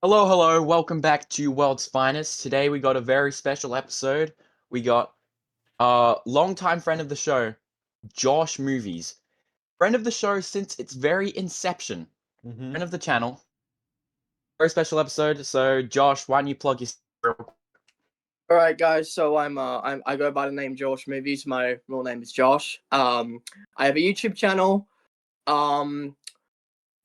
Hello, hello. Welcome back to World's Finest. Today we got a very special episode. We got a longtime friend of the show, Josh Movies. Friend of the show since its very inception. Mm-hmm. Friend of the channel. Very special episode. So, Josh, why don't you plug your... All right, guys. So I go by the name Josh Movies. My real name is Josh. I have a YouTube channel.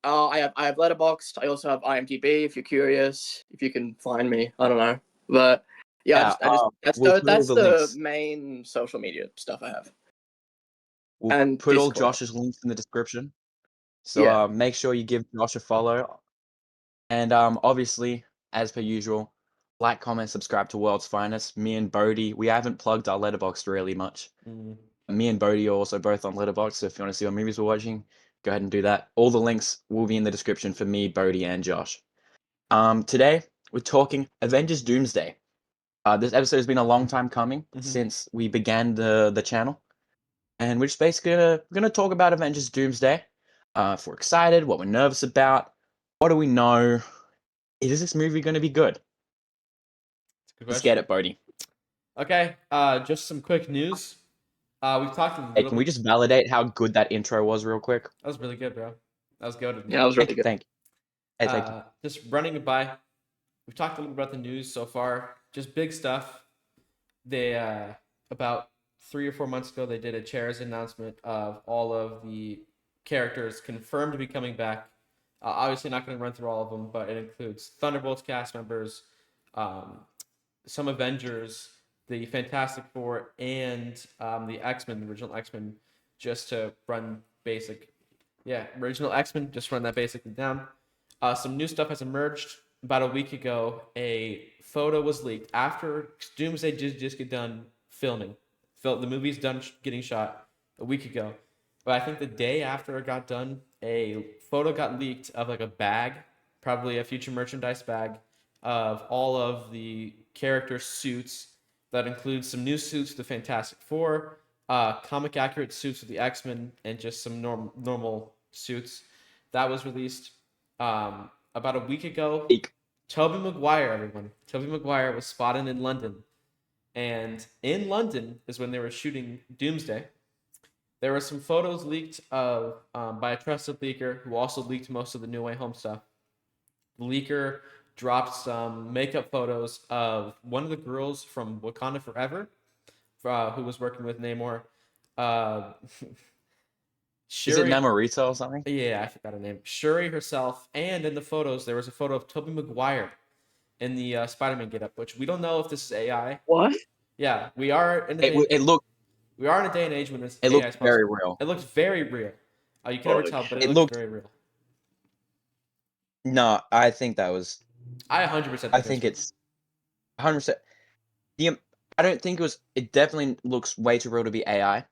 I have Letterboxd. I also have IMDb. If you're curious, if you can find me, I don't know, but yeah, we'll that's the the links. main social media stuff I have. We'll And put all Discord. Josh's links in the description. So Yeah. make sure you give Josh a follow. And obviously, as per usual, like, comment, subscribe to World's Finest. Me and Bohdi, we haven't plugged our Letterboxd really much. Me and Bohdi are also both on Letterboxd, so if you want to see what movies we're watching, go ahead and do that. All the links will be in the description for me, Bohdi, and Josh. Today, we're talking Avengers Doomsday. This episode has been a long time coming since we began the channel. And we're just basically gonna talk about Avengers Doomsday. If we're excited, what we're nervous about, what do we know? Is this movie going to be good? Let's get it, Bohdi. Okay, just some quick news. We've talked a little Hey, can we just validate how good that intro was real quick? That was really good, bro. That was good. Yeah, that was really good. Thank you. Hey, thank you. Just running it by. We've talked a little about the news so far. Just big stuff. They about 3 or 4 months ago, they did a chairs announcement of all of the characters confirmed to be coming back. Obviously, not going to run through all of them, but it includes Thunderbolts cast members, some Avengers, the Fantastic Four, and the X-Men, the original X-Men, just to run basic. Yeah, original X-Men, just run that basically down. Some new stuff has emerged. About a week ago, a photo was leaked after Doomsday just get done filming. The movie's done getting shot a week ago. But I think the day after it got done, a photo got leaked of like a bag, probably a future merchandise bag, of all of the character suits. That includes some new suits, the Fantastic Four, comic accurate suits of the X-Men, and just some normal suits. That was released about a week ago. Tobey Maguire, everyone. Tobey Maguire was spotted in London. And in London is when they were shooting Doomsday. There were some photos leaked of by a trusted leaker who also leaked most of the No Way Home stuff. The leaker dropped some makeup photos of one of the girls from Wakanda Forever, who was working with Namor. Is it Namorita or something? Yeah, I forgot her name. Shuri herself, and in the photos, there was a photo of Tobey Maguire in the Spider-Man getup, which we don't know if this is AI. What? Yeah, we are in a we are in a day and age when this AI looks very real. It looks very real. You can never tell, but it looks very real. No, I think that was. I 100%. I think it's 100%. I don't think it was. It definitely looks way too real to be AI.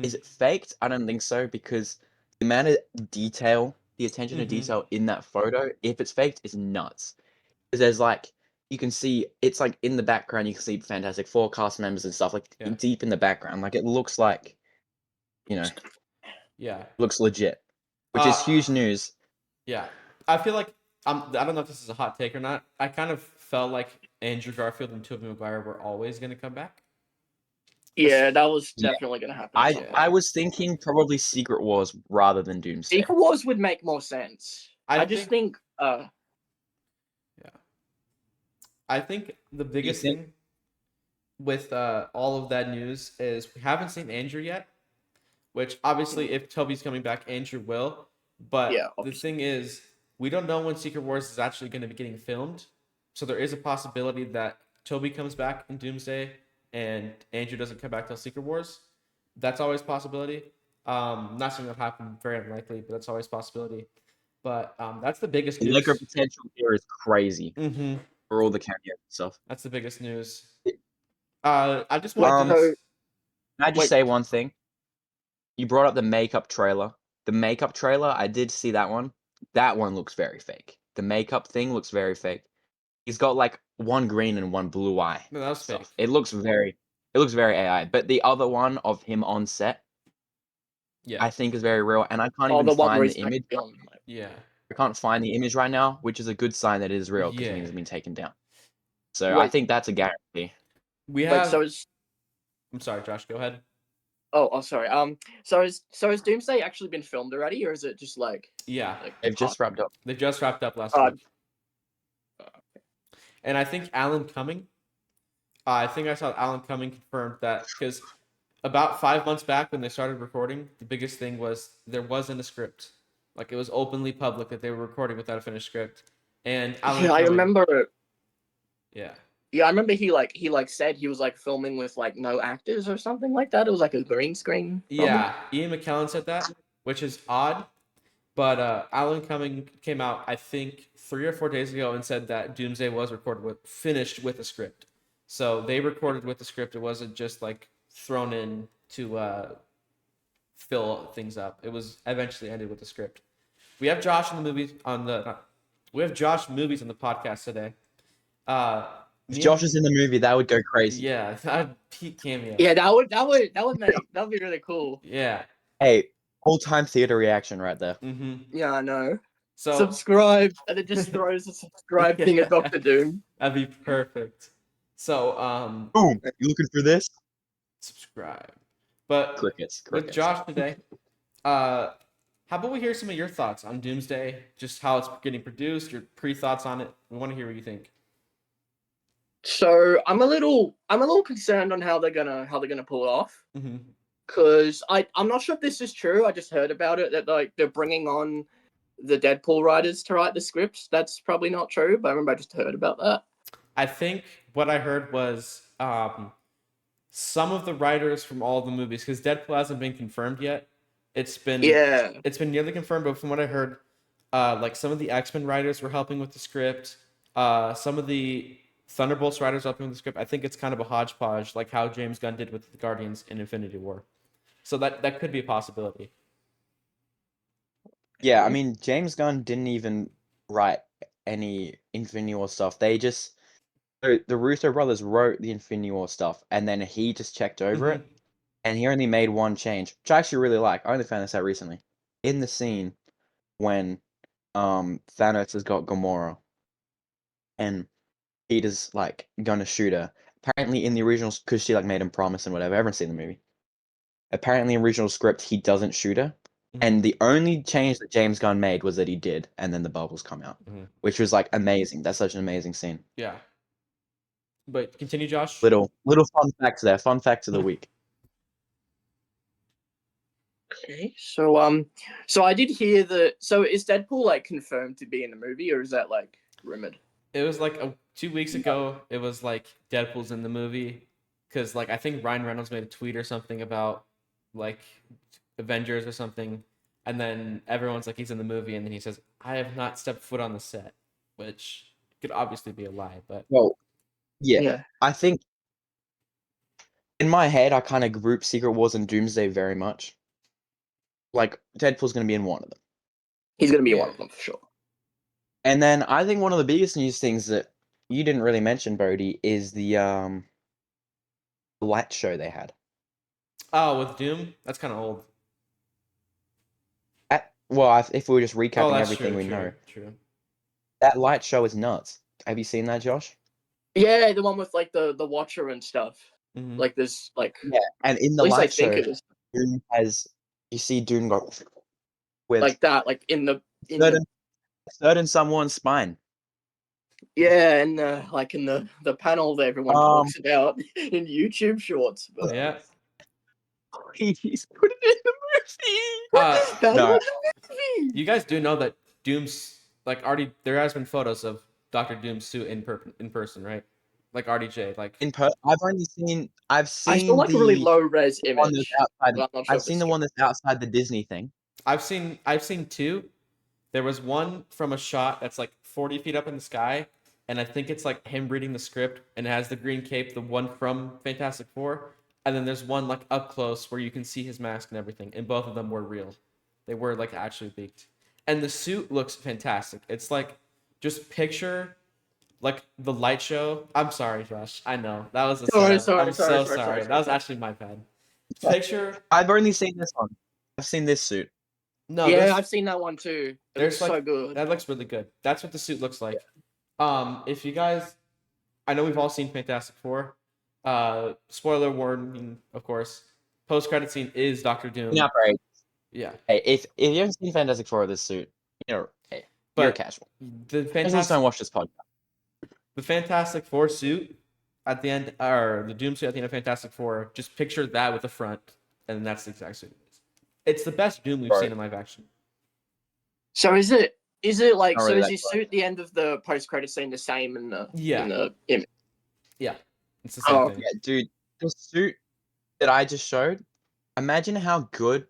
Is it faked? I don't think so, because the amount of detail, the attention to detail in that photo, if it's faked, is nuts. Because there's like, you can see, it's like in the background, you can see Fantastic Four cast members and stuff, like deep in the background. Like, it looks like, looks legit, which is huge news. Yeah. I feel like, I don't know if this is a hot take or not. I kind of felt like Andrew Garfield and Tobey Maguire were always going to come back. Yeah, that was definitely going to happen. I was thinking probably Secret Wars rather than Doomsday. Secret Wars would make more sense. I just think I think the biggest thing with all of that news is we haven't seen Andrew yet, which obviously if Toby's coming back, Andrew will. But the thing is, we don't know when Secret Wars is actually going to be getting filmed. So there is a possibility that Toby comes back in Doomsday and Andrew doesn't come back till Secret Wars. That's always a possibility. Not saying that'll happen, very unlikely, but that's always a possibility. But that's the biggest news. The potential here is crazy for all the cameo stuff. That's the biggest news. I just want to... Can I just say one thing? You brought up the makeup trailer. The makeup trailer, I did see that one. That one looks very fake. The makeup thing looks very fake. He's got like one green and one blue eye. No, that was fake. It looks very AI. But the other one of him on set, I think is very real. And I can't even find the image. Yeah. I can't find the image right now, which is a good sign that it is real because it Yeah. means it's been taken down. So I Wait. think that's a guarantee. We Wait, have. so is I'm sorry, Josh. Go ahead. sorry. So has Doomsday actually been filmed already, or is it just like Yeah, They've just wrapped up. they just wrapped up last Uh, week, and I think Alan Cumming. I think I saw Alan Cumming confirmed that because about 5 months back when they started recording, the biggest thing was there wasn't a script. Like it was openly public that they were recording without a finished script, and Alan yeah, I Cumming. remember. Yeah. Yeah, I remember he said he was like filming with like no actors or something like that. It was like a green screen. Yeah, Ian McKellen said that, which is odd. But Alan Cumming came out, I think, 3 or 4 days ago and said that Doomsday was finished with a script. So they recorded with the script. It wasn't just like thrown in to fill things up. It was eventually ended with the script. We have Josh in the movies we have Josh movies on the podcast today. If Josh is in the movie, that would go crazy. Yeah, that'd peak cameo. Yeah, that would be really cool. Yeah. Hey, all-time theater reaction right there. Mm-hmm. Yeah, I know. So Subscribe, and it just throws a subscribe thing at Doctor Doom. that'd be perfect. So Boom! You looking for this? subscribe. But Crickets. with Josh today, how about we hear some of your thoughts on Doomsday, just how it's getting produced, your pre-thoughts on it. We want to hear what you think. So I'm a little concerned on how they're gonna pull it off. Mm-hmm. Cause I'm not sure if this is true. I just heard about it that like they're bringing on the Deadpool writers to write the scripts. That's probably not true, but I remember I just heard about that. I think what I heard was some of the writers from all the movies, because Deadpool hasn't been confirmed yet. It's been nearly confirmed, but from what I heard, like some of the X-Men writers were helping with the script. Some of the Thunderbolts writers helping with the script. I think it's kind of a hodgepodge, like how James Gunn did with the Guardians in Infinity War. So that could be a possibility. Yeah, I mean, James Gunn didn't even write any Infinity War stuff. The Russo brothers wrote the Infinity War stuff, and then he just checked over it, and he only made one change, which I actually really like. I only found this out recently. In the scene when Thanos has got Gamora, and Peter's like gonna shoot her. Apparently, in the originals, because she like made him promise and whatever. Everyone's seen the movie. Apparently, in original script, he doesn't shoot her. And the only change that James Gunn made was that he did, and then the bubbles come out, which was like amazing. That's such an amazing scene. Yeah. But continue, Josh. Little fun facts there. Fun facts of the week. Okay, so I did hear that. So is Deadpool like confirmed to be in the movie, or is that like rumored? It was like 2 weeks ago. It was like Deadpool's in the movie because like I think Ryan Reynolds made a tweet or something about like Avengers or something, and then everyone's like he's in the movie, and then he says I have not stepped foot on the set, which could obviously be a lie, but Well, yeah. I think in my head I kind of group Secret Wars and Doomsday very much. Like Deadpool's gonna be in one of them. He's gonna be in one of them for sure. And then I think one of the biggest news things that you didn't really mention, Bohdi, is the light show they had. Oh, with Doom, that's kind of old. If we were just recapping everything true, we know, true. that light show is nuts. Have you seen that, Josh? Yeah, the one with like the Watcher and stuff. Mm-hmm. Like this, like and in the light show, Doom you see Doom go with like that, like in the third in someone's spine. Yeah, and like in the panel that everyone talks about in YouTube Shorts. But... Yeah. Please put it in the movie. No. You guys do know that Doom's like already there has been photos of Dr. Doom's suit in person, right? Like RDJ, like I've seen I saw like a really low res image. I've seen the one that's outside the Disney thing. I've seen two. There was one from a shot that's like 40 feet up in the sky, and I think it's like him reading the script, and it has the green cape, the one from Fantastic Four. And then there's one like up close where you can see his mask and everything, and both of them were real. They were like actually leaked. And the suit looks fantastic. It's like just picture like the light show. I'm sorry, Josh. I know. That was sorry. That was actually my bad. Picture I've only seen this one. I've seen this suit. No, yeah, this, I've seen that one too. It there's looks like so good. that looks really good. That's what the suit looks like. If you guys, I know we've all seen Fantastic Four. Spoiler warning, of course. Post credit scene is Doctor Doom. Not right. Yeah, Hey, if you haven't seen Fantastic Four with this suit, hey, you're but casual. the Just Fantastic don't watch this podcast. the Fantastic Four suit at the end, or the Doom suit at the end of Fantastic Four, just picture that with the front, and that's the exact suit. It's the best Doom we've Bro. seen in live action. So is it like Not so really is that his close. suit at the end of the post credit scene the same in the Yeah. image? Yeah, it's the same Oh, thing. Yeah, dude, the suit that I just showed, imagine how good,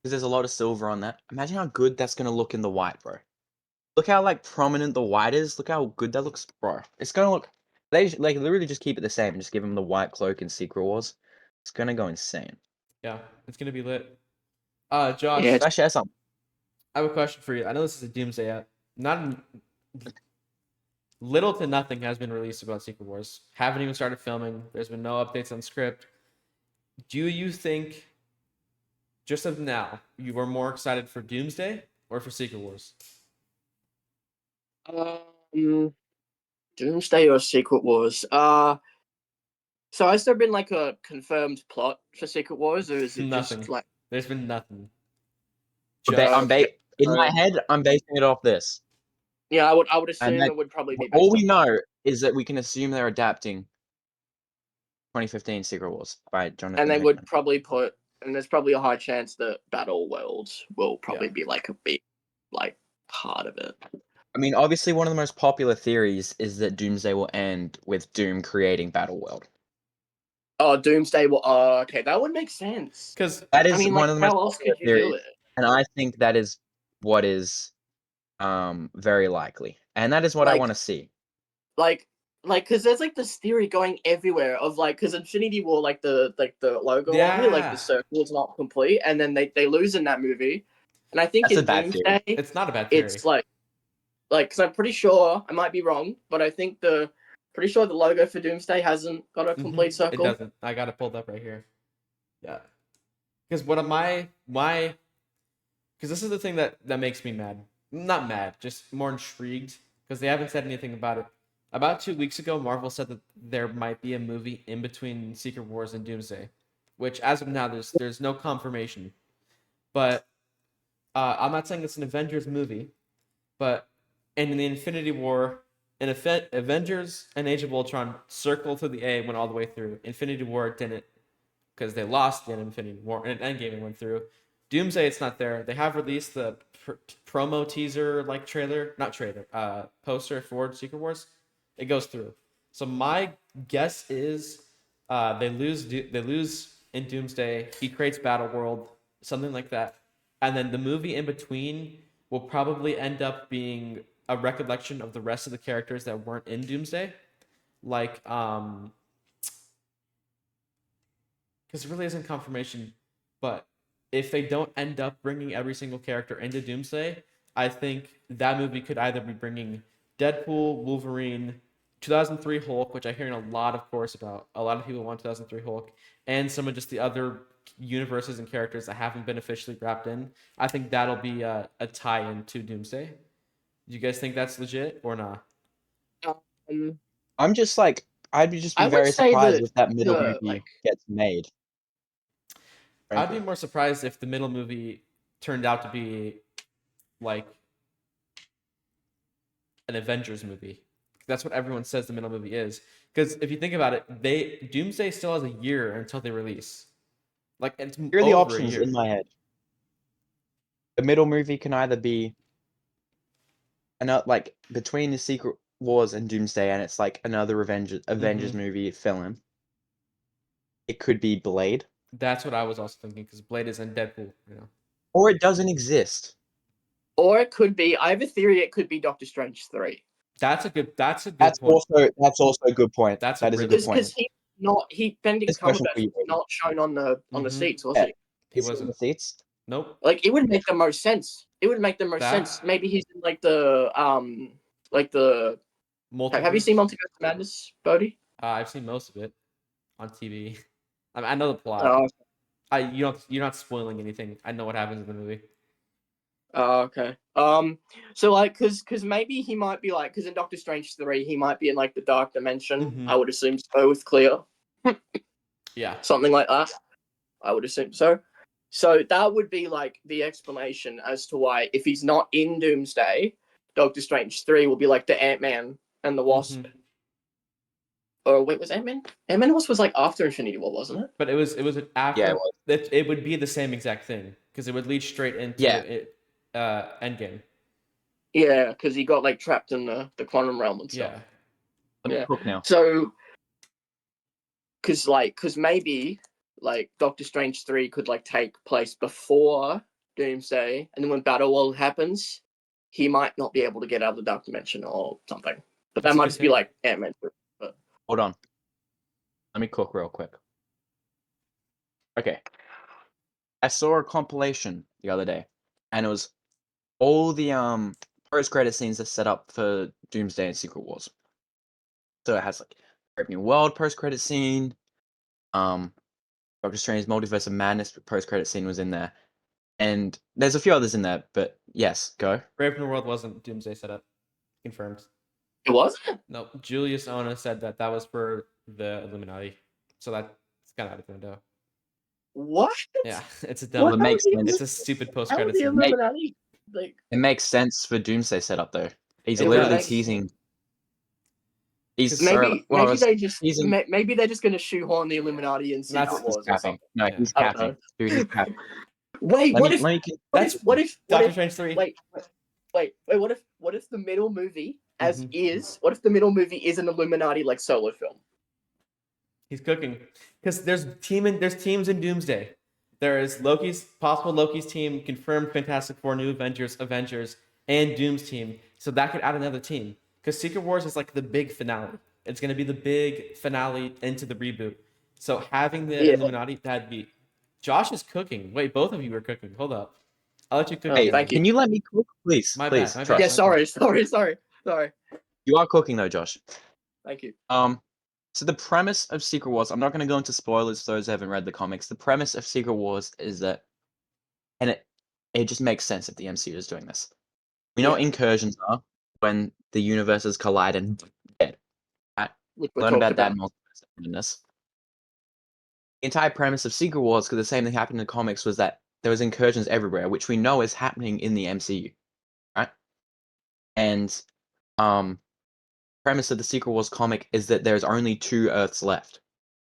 because there's a lot of silver on that. Imagine how good that's gonna look in the white, bro. Look how like prominent the white is. Look how good that looks, bro. It's gonna look. They like literally just keep it the same and just give him the white cloak in Secret Wars. It's gonna go insane. Yeah, it's gonna be lit. Josh, Yeah. Can I share something? I have a question for you. I know this is a Doomsday app. Little to nothing has been released about Secret Wars. Haven't even started filming. There's been no updates on script. Do you think, just of now, you were more excited for Doomsday or for Secret Wars? Doomsday or Secret Wars? So has there been like a confirmed plot for Secret Wars, or is it Nothing. just like There's been nothing. In my head, I'm basing it off this. yeah, I would And assume that, it would probably be all based we on know is that we can assume they're adapting 2015 Secret Wars by Jonathan and they Hickman. would probably put, and there's probably a high chance that Battle Worlds will probably be like a big like part of it. I mean, obviously, one of the most popular theories is that Doomsday will end with Doom creating Battleworld. Oh, Doomsday will. Oh, okay, that would make sense. Because That is I mean, one like, of the most how else popular could you do theories, it? and I think that is what is very likely, and that is what I Like- want to see. Like, because there's like this theory going everywhere of like, because Infinity War, like the logo on it, like Yeah. the circle is not complete, and then they lose in that movie, and I think That's a in bad theory. Doomsday, it's not a bad theory. it's like, because I'm pretty sure I might be wrong, but I think pretty sure the logo for Doomsday hasn't got a complete It circle. doesn't. I got it pulled up right here. Yeah. Because what am I? Why? Because this is the thing that makes me mad. Not mad, just more intrigued. Because they haven't said anything about it. About 2 weeks ago, Marvel said that there might be a movie in between Secret Wars and Doomsday, which as of now there's no confirmation. But I'm not saying it's an Avengers movie, but in the Infinity War, Avengers and Age of Ultron circle to the A went all the way through. Infinity War didn't, because they lost in Infinity War, and Endgame it went through. Doomsday, it's not there. They have released the promo teaser like trailer, not trailer, poster for Secret Wars. It goes through. So my guess is they lose in Doomsday. He creates Battle World, something like that, and then the movie in between will probably end up being a recollection of the rest of the characters that weren't in Doomsday, like because it really isn't confirmation, but if they don't end up bringing every single character into Doomsday, I think that movie could either be bringing Deadpool, Wolverine, 2003 Hulk, which I hear a lot, of course, about. A lot of people want 2003 Hulk, and some of just the other universes and characters that haven't been officially wrapped in. I think that'll be a tie-in to Doomsday. Do you guys think that's legit or not? I'm just like, I'd be I would very say surprised that if that middle movie like gets made. I'd be Frankly. more surprised if the middle movie turned out to be like an Avengers movie. That's what everyone says the middle movie is. Because if you think about it, Doomsday still has a year until they release. Like it's Here are the over a options year. in my head. The middle movie can either be another, like, between the Secret Wars and Doomsday, and it's like another Avengers movie film. It could be Blade, That's what I was also thinking, because Blade is in Deadpool, or it doesn't exist. or it could be. I have a theory. It could be Doctor Strange 3. That's a good That's point. also a good point. That Is a good point. Because Benedict This question Cumberbatch for you, was not shown on the seats, was Yeah. he? He Is it in wasn't. the seats. Nope. Like it would make the most sense. It would make the most sense. Maybe he's in like the Have you seen Multiverse of Madness, Bodhi? I've seen most of it on TV. I know the plot. Oh, You're not spoiling anything. I know what happens in the movie. Oh, okay. So like, cause maybe he might be like, cause in Doctor Strange 3, he might be in like the dark dimension. Mhm. I would assume so with Clea, Yeah. something like that. I would assume so. So that would be like the explanation as to why, if he's not in Doomsday, Doctor Strange 3 will be like the Ant-Man and the Wasp. Mhm. Or wait, was Ant-Man? Ant-Man and Wasp was like after Infinity War, wasn't it? But it was after. Yeah, it was. It would be the same exact thing because it would lead straight into Yeah. it. Endgame. Yeah, because he got like trapped in the quantum realm and stuff. Yeah. Let me Yeah. cook now. So, because maybe like Doctor Strange 3 could like take place before Doomsday, and then when Battle World happens, he might not be able to get out of the dark dimension or something. But That's that a might good just be take. like Ant-Man. But Hold on. Let me cook real quick. Okay. I saw a compilation the other day, and it was all the post-credit scenes are set up for Doomsday and Secret Wars. So it has like Brave New World post-credit scene, Doctor Strange Multiverse of Madness post-credit scene was in there, and there's a few others in there. But yes, go. Brave New World wasn't Doomsday setup. Confirmed. it wasn't. No, Julius Ona said that was for the Illuminati. So that's kind of out of the window. What? Yeah, it's a Well, dumb. it makes sense. It's a stupid post How credit the scene. Illuminati? Like, It makes sense for Doomsday setup though. He's It literally does. teasing. He's maybe well, they just teasing. maybe they're just gonna shoehorn the Illuminati in Secret That's- He's Wars or capping. something. No, Yeah. he's I don't capping, know. dude. He's capping. Wait, Let me. what if Doctor Strange 3. wait, what if the middle movie as Mhm. is? What if the middle movie is an Illuminati like solo film? He's cooking because there's teams in Doomsday. There is possible Loki's team, confirmed Fantastic Four, New Avengers, and Doom's team. So that could add another team because Secret Wars is like the big finale. It's gonna be the big finale into the reboot. So having the Yeah. Illuminati, that'd be. Josh is cooking. Wait, both of you are cooking. Hold up. I'll let you cook. Oh, Hey, thank you. can you let me cook, please? My Please, bad, my trust. bad. Yeah, sorry. You are cooking though, Josh. Thank you. So the premise of Secret Wars, I'm not going to go into spoilers for those who haven't read the comics. The premise of Secret Wars is that, and it just makes sense if the MCU is doing this. We know what incursions are when the universes collide and dead. Right? Which we Learn talked about that about. multiverse in this. The entire premise of Secret Wars, because the same thing happened in the comics, was that there was incursions everywhere, which we know is happening in the MCU, right? And premise of the Secret Wars comic is that there's only two Earths left.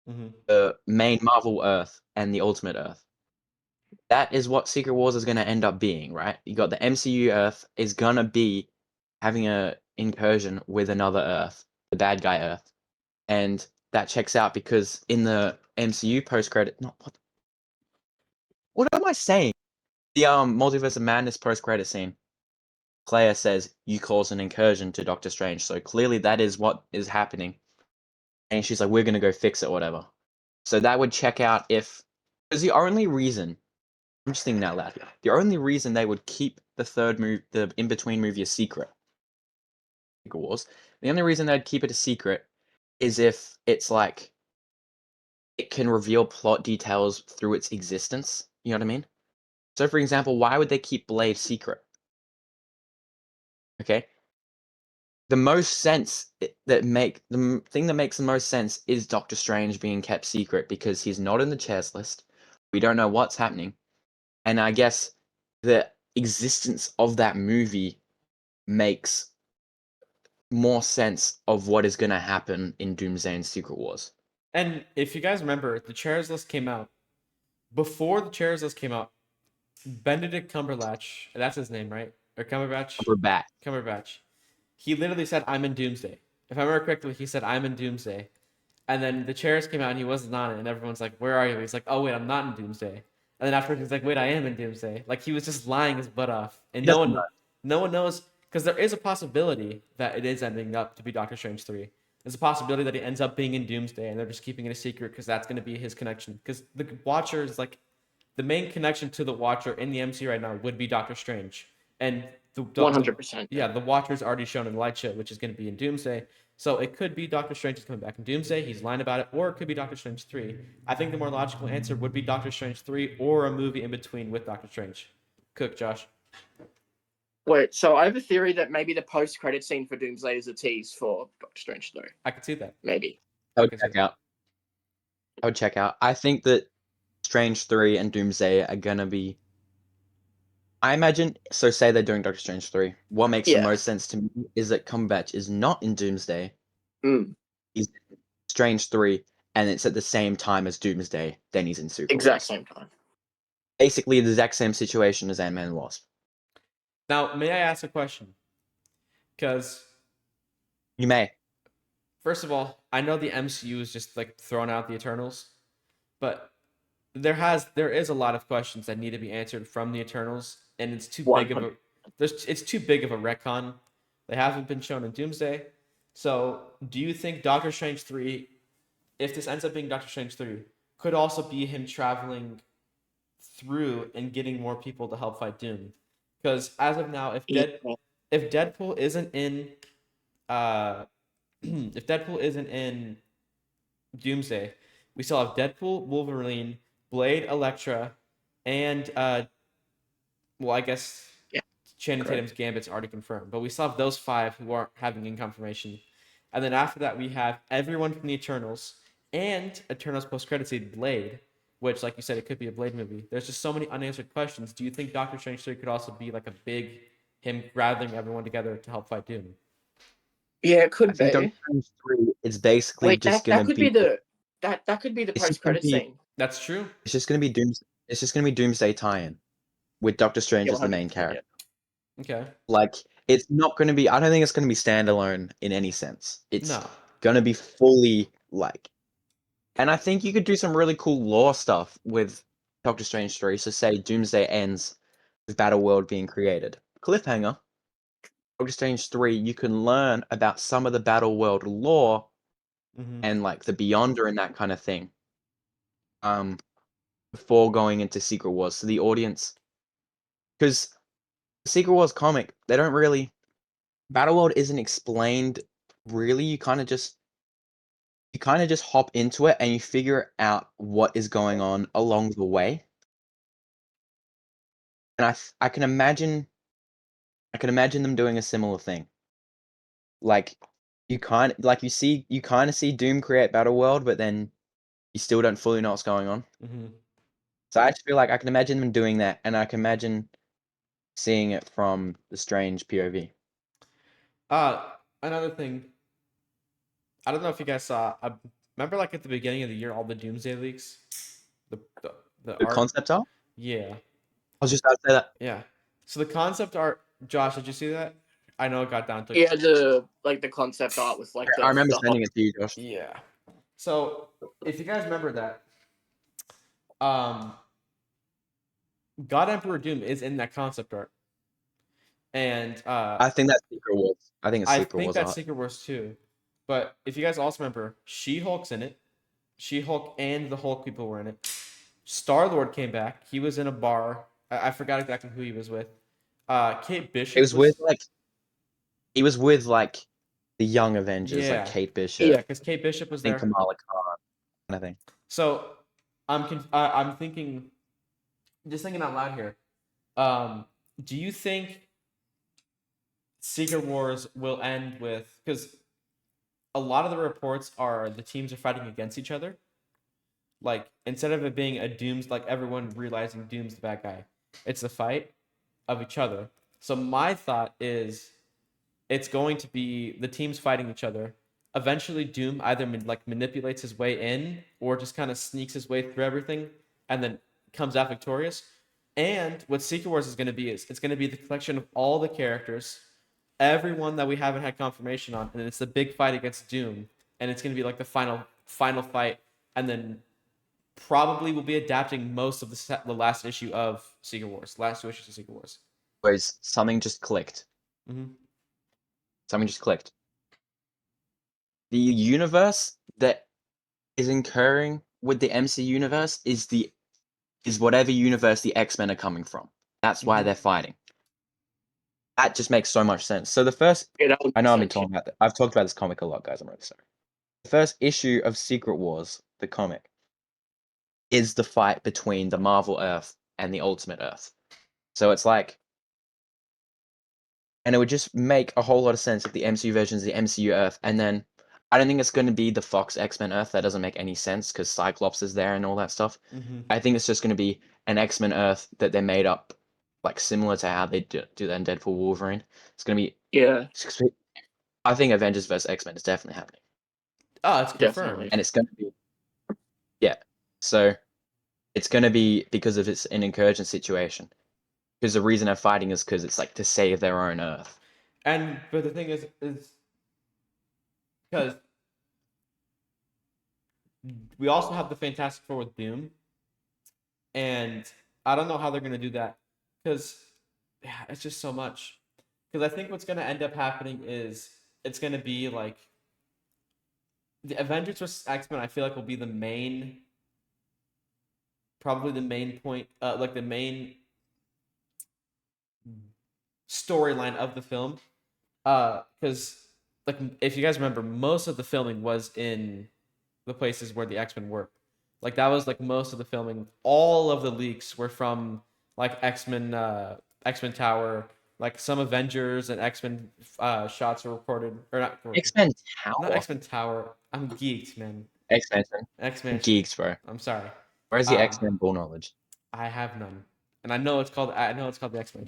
Mm-hmm. The main Marvel Earth and the Ultimate Earth. That is what Secret Wars is going to end up being, right? You got the MCU Earth is going to be having a incursion with another Earth, the bad guy Earth. And that checks out because in the MCU post-credit, what am I saying? The Multiverse of Madness post-credit scene, Claire says you caused an incursion to Doctor Strange. So clearly that is what is happening. And she's like, we're going to go fix it or whatever. So that would check out if, because the only reason, I'm just thinking out loud here, the only reason they would keep the third move, the in-between movie a secret, Secret Wars, the only reason they'd keep it a secret is if it's like, it can reveal plot details through its existence. You know what I mean? So for example, why would they keep Blade secret? Okay? The thing that makes the most sense is Doctor Strange being kept secret because he's not in the chairs list. We don't know what's happening. And I guess the existence of that movie makes more sense of what is going to happen in Doomsday and Secret Wars. And if you guys remember, the chairs list came out. Before the chairs list came out, Benedict Cumberbatch, that's his name, right? Or Cumberbatch? We're back. Cumberbatch. He literally said, I'm in Doomsday. If I remember correctly, he said, I'm in Doomsday. And then the chairs came out and he wasn't on it. And everyone's like, where are you? He's like, oh, wait, I'm not in Doomsday. And then afterwards, he's like, wait, I am in Doomsday. Like, he was just lying his butt off. And no one knows, because there is a possibility that it is ending up to be Doctor Strange 3. There's a possibility that he ends up being in Doomsday and they're just keeping it a secret because that's going to be his connection. Because the Watcher is like, the main connection to the Watcher in the MCU right now would be Doctor Strange. And 100%. Yeah, the Watcher's already shown in Light Show, which is going to be in Doomsday. So it could be Doctor Strange is coming back in Doomsday. He's lying about it. Or it could be Doctor Strange 3. I think the more logical answer would be Doctor Strange 3 or a movie in between with Doctor Strange. Cook, Josh. Wait, so I have a theory that maybe the post-credit scene for Doomsday is a tease for Doctor Strange 3. I could see that. Maybe. I would Okay, so- check out. I would check out. I think that Strange 3 and Doomsday are gonna be. I imagine. So say they're doing Doctor Strange 3. What makes the Yeah. most sense to me is that Cumberbatch is not in Doomsday. Mm, He's in Strange 3, and it's at the same time as Doomsday. Then he's in Secret exact Wars. same time. Basically, the exact same situation as Ant-Man and Wasp. Now, may I ask a question? Because You may. first of all, I know the MCU is just like throwing out the Eternals, but there is a lot of questions that need to be answered from the Eternals, and it's too big of a it's too big of a retcon. They haven't been shown in Doomsday. So, do you think Doctor Strange 3, if this ends up being Doctor Strange 3, could also be him traveling through and getting more people to help fight Doom? Because as of now, if Deadpool isn't in if Deadpool isn't in Doomsday, we still have Deadpool, Wolverine, Blade, Elektra, and well, I guess Yeah, Channing correct. Tatum's Gambit's already confirmed, but we still have those 5 who aren't having in confirmation. And then after that, we have everyone from the Eternals and Eternals post-credit scene Blade, which, like you said, it could be a Blade movie. There's just so many unanswered questions. Do you think Doctor Strange 3 could also be like a big him gathering everyone together to help fight Doom? Yeah, it I could think be. Doctor Strange 3 is basically Wait, just that gonna could be. be the that could be the It's just gonna post-credit be. scene. That's true. It's just gonna be It's just gonna be Doomsday tie-in with Doctor Strange Yeah, as the main 100%, character. Okay. Like, it's not gonna be. I don't think it's gonna be standalone in any sense. It's No. gonna be fully like. And I think you could do some really cool lore stuff with Doctor Strange 3. So say Doomsday ends with Battleworld being created. Cliffhanger. Doctor Strange 3, you can learn about some of the Battleworld lore Mm-hmm. and like the Beyonder and that kind of thing. Before going into Secret Wars. So the audience, because the Secret Wars comic, they don't really. Battleworld isn't explained really. You kind of just hop into it and you figure out what is going on along the way. And I can imagine them doing a similar thing. Like you kind of see Doom create Battleworld, but then you still don't fully know what's going on. Mm-hmm. So I just feel like I can imagine them doing that, and I can imagine seeing it from the Strange POV. Another thing. I don't know if you guys saw. Remember, like at the beginning of the year, all the Doomsday leaks, the The art. concept art? Yeah, I was just about to say that. yeah. So the concept art, Josh, did you see that? I know it got down to. Yeah, the concept art with like the. I remember the sending it to you, Josh. Yeah. So if you guys remember that, God Emperor Doom is in that concept art, and I think that's Secret Wars. I think it's I Secret think Wars that's art. Secret Wars too. But if you guys also remember, She-Hulk's in it. She-Hulk and the Hulk people were in it. Star-Lord came back. He was in a bar. I forgot exactly who he was with. Kate Bishop It was with like the young Avengers, like Yeah. Kate Bishop, Yeah. because Kate Bishop was and there. Kamala Khan, kind of thing. So I'm thinking, just thinking out loud here. Do you think Secret Wars will end with, because a lot of the reports are the teams are fighting against each other. Like instead of it being a Doom's, like everyone realizing Doom's the bad guy, it's a fight of each other. So my thought is, it's going to be the teams fighting each other. Eventually, Doom either manipulates his way in or just kind of sneaks his way through everything and then comes out victorious. And what Secret Wars is going to be is it's going to be the collection of all the characters, everyone that we haven't had confirmation on, and it's the big fight against Doom. And it's going to be like the final fight, and then probably will be adapting most of the last issue of Secret Wars, last 2 issues of Secret Wars. Whereas something just clicked. Mm-hmm. Something just clicked. The universe that is incurring with the MC universe is whatever universe the X-Men are coming from. That's why Mhm. they're fighting. That just makes so much sense. So the first, Yeah, that would I know I've been make sense. talking about that. I've talked about this comic a lot, guys. I'm really sorry. The first issue of Secret Wars, the comic, is the fight between the Marvel Earth and the Ultimate Earth. So it's like and it would just make a whole lot of sense if the MCU version is the MCU Earth, and then I don't think it's going to be the Fox X-Men Earth. That doesn't make any sense because Cyclops is there and all that stuff. I think it's just going to be an X-Men Earth that they made up, like similar to how they do that in Deadpool Wolverine. It's going to be Yeah, I think Avengers vs X-Men is definitely happening, Oh, it's confirmed. definitely. and it's going to be so it's going to be because of it's an incursion situation. Because the reason they're fighting is because it's like to save their own Earth. But the thing is because we also have the Fantastic Four with Doom, and I don't know how they're gonna do that because it's just so much. Because I think what's gonna end up happening is it's gonna be like the Avengers vs X-Men. I feel like will be probably the main point, like the main storyline of the film. Because like if you guys remember, most of the filming was in the places where the X-Men were. Like that was like most of the filming. All of the leaks were from like X-Men Tower. Like some Avengers and X-Men shots were recorded, or not recorded. X-Men Not Tower. X-Men Tower. I'm geeked, man. X-Men. X-Men. Geeks, bro. I'm sorry. Where's the X-Men ball knowledge? I have none, and I know it's called the X-Men.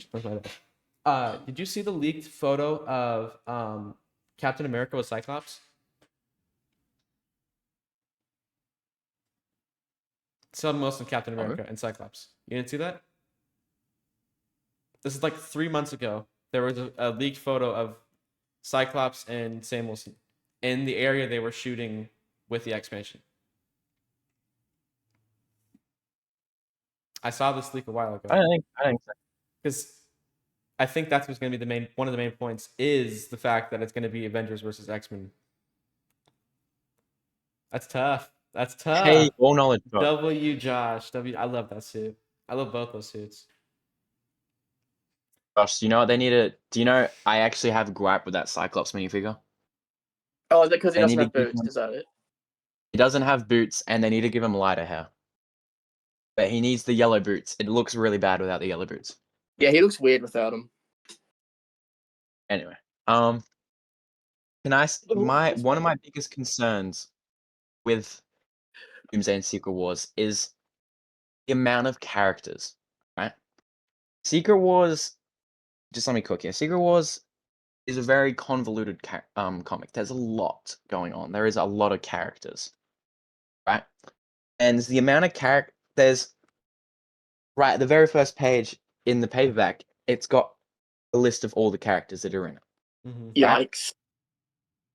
Did you see the leaked photo of Captain America with Cyclops? Some most of Captain America and Cyclops. You didn't see that? This is like 3 months ago. There was a leaked photo of Cyclops and Sam Wilson in the area they were shooting with the expansion. I saw this leak a while ago. I don't think so. Because I think that's what's going to be one of the main points is the fact that it's going to be Avengers versus X-Men. That's tough. That's tough. Hey, ball knowledge. Josh. I love that suit. I love both those suits. Josh, do you know what they need to? Do you know I actually have a gripe with that Cyclops minifigure? Oh, is it because he They doesn't need have to give boots? him- Is that it? He doesn't have boots, and they need to give him lighter hair. But he needs the yellow boots. It looks really bad without the yellow boots. Yeah, he looks weird without them. Anyway, can I? One of my biggest concerns with Doomsday and Secret Wars is the amount of characters. Right? Secret Wars. Just let me cook here. Secret Wars is a very convoluted comic. There's a lot going on. There is a lot of characters, right? And the amount of there's right at the very first page in the paperback, it's got a list of all the characters that are in it. Yikes! Right?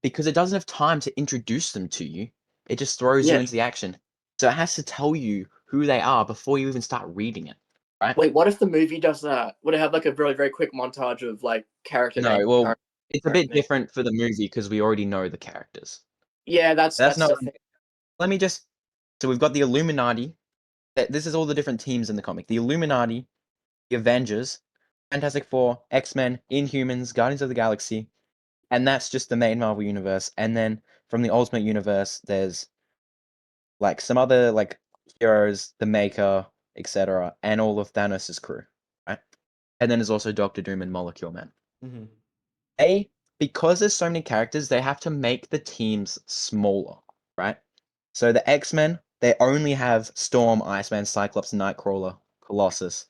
Because it doesn't have time to introduce them to you. It just throws you into the action. So it has to tell you who they are before you even start reading it. Right? Wait, what if the movie does that? Would it have like a very, very quick montage of like character name? No, well, it's a bit different for the movie because we already know the characters. Yeah, that's not. the thing. Let me just. So we've got the Illuminati. This is all the different teams in the comic. The Illuminati, the Avengers, Fantastic Four, X-Men, Inhumans, Guardians of the Galaxy, and that's just the main Marvel universe. And then from the Ultimate Universe, there's like some other like heroes, the Maker, etc., and all of Thanos' crew, right? And then there's also Doctor Doom and Molecule Man. Because there's so many characters, they have to make the teams smaller, right? So the X-Men, they only have Storm, Iceman, Cyclops, Nightcrawler, Colossus,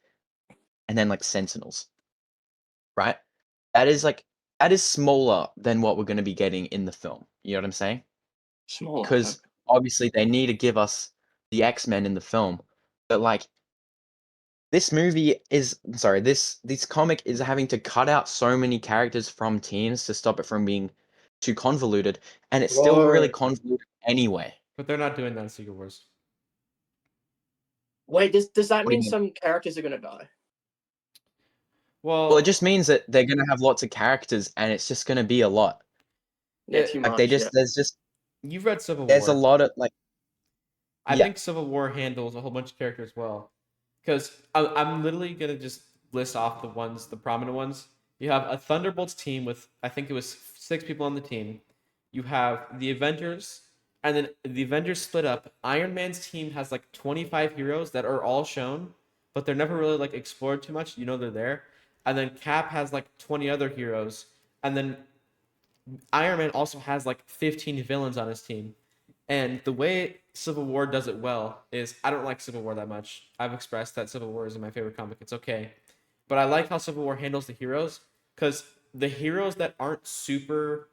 and then like Sentinels, right? That is smaller than what we're going to be getting in the film. You know what I'm saying? Smaller. Because obviously they need to give us the X-Men in the film, but like this comic is having to cut out so many characters from teams to stop it from being too convoluted, and it's still really convoluted anyway. But they're not doing that in Secret Wars. Wait, does that What do you mean mean? some characters are gonna die? Well, it just means that they're gonna have lots of characters, and it's just gonna be a lot. Yeah, too much. You've read Civil War. There's a lot of like. I think Civil War handles a whole bunch of characters well, because I'm literally gonna just list off the prominent ones. You have a Thunderbolts team with I think it was 6 people on the team. You have the Avengers, and then the Avengers split up. Iron Man's team has like 25 heroes that are all shown, but they're never really like explored too much. You know they're there. and then Cap has like 20 other heroes, and then Iron Man also has like 15 villains on his team. And the way Civil War does it well is I don't like Civil War that much. I've expressed that Civil War isn't my favorite comic. It's okay. But I like how Civil War handles the heroes because the heroes that aren't super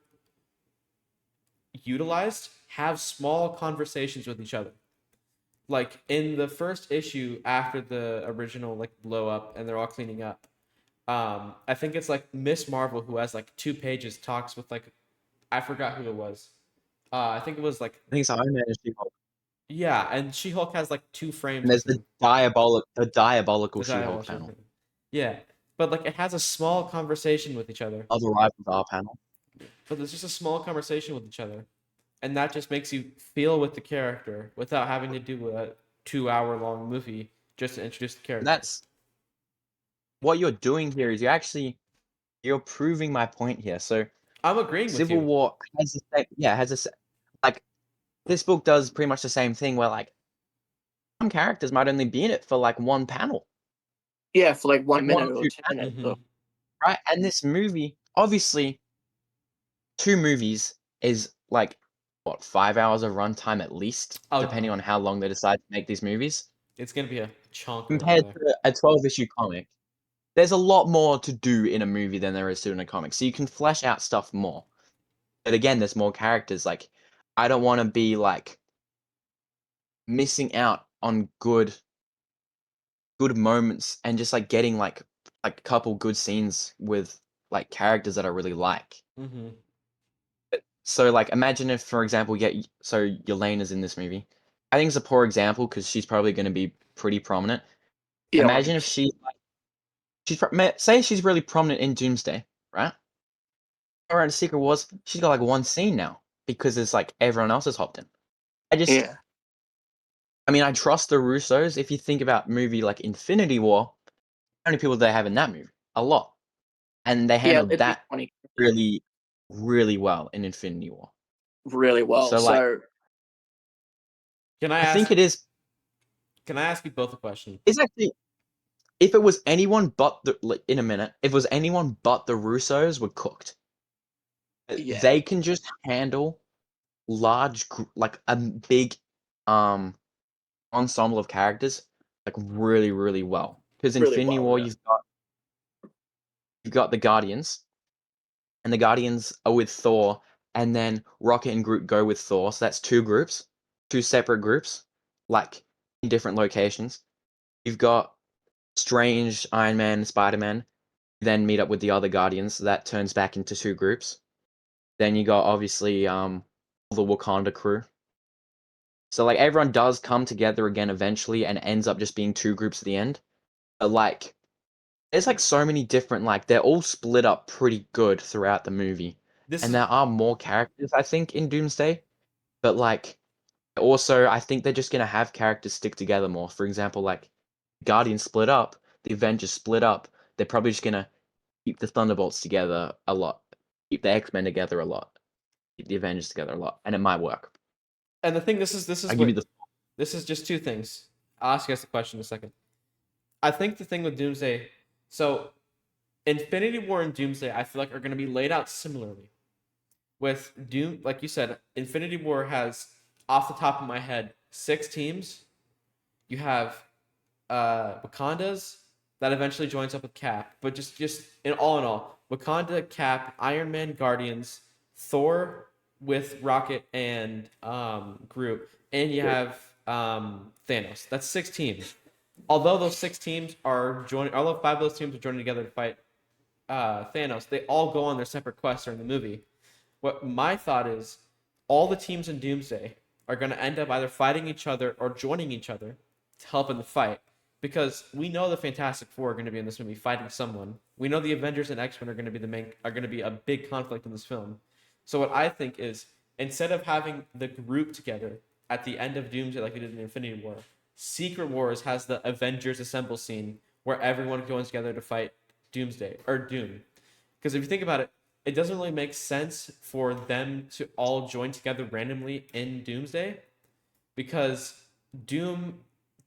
utilized have small conversations with each other. Like in the first issue after the original like blow up and they're all cleaning up. I think it's like Miss Marvel who has like 2 pages talks with like I forgot who it was. I think it was like I think it's Iron Man and She-Hulk. yeah, and She-Hulk has like 2 frames And there's with the diabolical the dialogue She-Hulk panel. Yeah, but like it has a small conversation with each other. Other Rivals R panel. But there's just a small conversation with each other, and that just makes you feel with the character without having to do a 2 hour long movie just to introduce the character. That's what you're doing here is you're proving my point here. So I'm agreeing with Civil you. War has the same, like this book does pretty much the same thing where like some characters might only be in it for like one panel. Yeah, for like 1 Like, 1 minute or or 2 2 minutes. Mhm. Right? And this movie, obviously, 2 movies is like what, 5 hours of runtime at least, Oh, depending on how long they decide to make these movies. It's gonna be a chunk over Compared there. to a 12-issue comic, there's a lot more to do in a movie than there is to in a comic. So you can flesh out stuff more. But again, there's more characters. Like, I don't want to be like missing out on good moments and just like getting like a couple good scenes with like characters that I really like. Mm-hmm. So like imagine if, for example, so Yelena's in this movie. I think it's a poor example because she's probably going to be pretty prominent. Yeah, Imagine like, if say she's really prominent in Doomsday, right? Or in Secret Wars, she's got like one scene now because it's like everyone else has hopped in. yeah. I mean, I trust the Russos. If you think about movie like Infinity War, how many people do they have in that movie? A lot. And they Yeah, handled it'd be that funny. really, really well in Infinity War. Really well. So like, So Can I I think ask? it is. Can I ask you both a question? It's actually, if it was anyone but in a minute, if it was anyone but the Russos, were cooked. yeah, They can just handle large, like a big, ensemble of characters, like really, really well. Because really Infinity well. War, Yeah. you've got the Guardians, and the Guardians are with Thor, and then Rocket and Groot go with Thor. So that's 2 groups, 2 separate groups, like in different locations. You've got Strange, Iron Man, Spider-Man, then meet up with the other Guardians. So that turns back into 2 groups. Then you got obviously the Wakanda crew. So like everyone does come together again eventually and ends up just being 2 groups at the end. But like there's like so many different like they're all split up pretty good throughout the movie. This And is there are more characters I think in Doomsday. But like also I think they're just gonna have characters stick together more. For example, like Guardians split up, the Avengers split up. They're probably just gonna keep the Thunderbolts together a lot, keep the X-Men together a lot, keep the Avengers together a lot, and it might work. and the thing. This I is give you what the this is just 2 things. I'll ask you guys the question in a second. I think the thing with Doomsday, so Infinity War and Doomsday, I feel like are going to be laid out similarly. With Doom, like you said, Infinity War has, off the top of my head, 6 teams. You have Wakanda's that eventually joins up with Cap, but just in all, Wakanda, Cap, Iron Man, Guardians, Thor with Rocket and Groot, and you have Thanos. That's 6 teams. Although those 6 teams are joining, although 5 of those teams are joining together to fight Thanos, they all go on their separate quests during the movie. What my thought is, all the teams in Doomsday are going to end up either fighting each other or joining each other to help in the fight. Because we know the Fantastic Four are going to be in this movie fighting someone. We know the Avengers and X-Men are going to be a big conflict in this film. So what I think is, instead of having the group together at the end of Doomsday like we did in Infinity War, Secret Wars has the Avengers assemble scene where everyone joins together to fight Doomsday or Doom. Because if you think about it, it doesn't really make sense for them to all join together randomly in Doomsday because Doom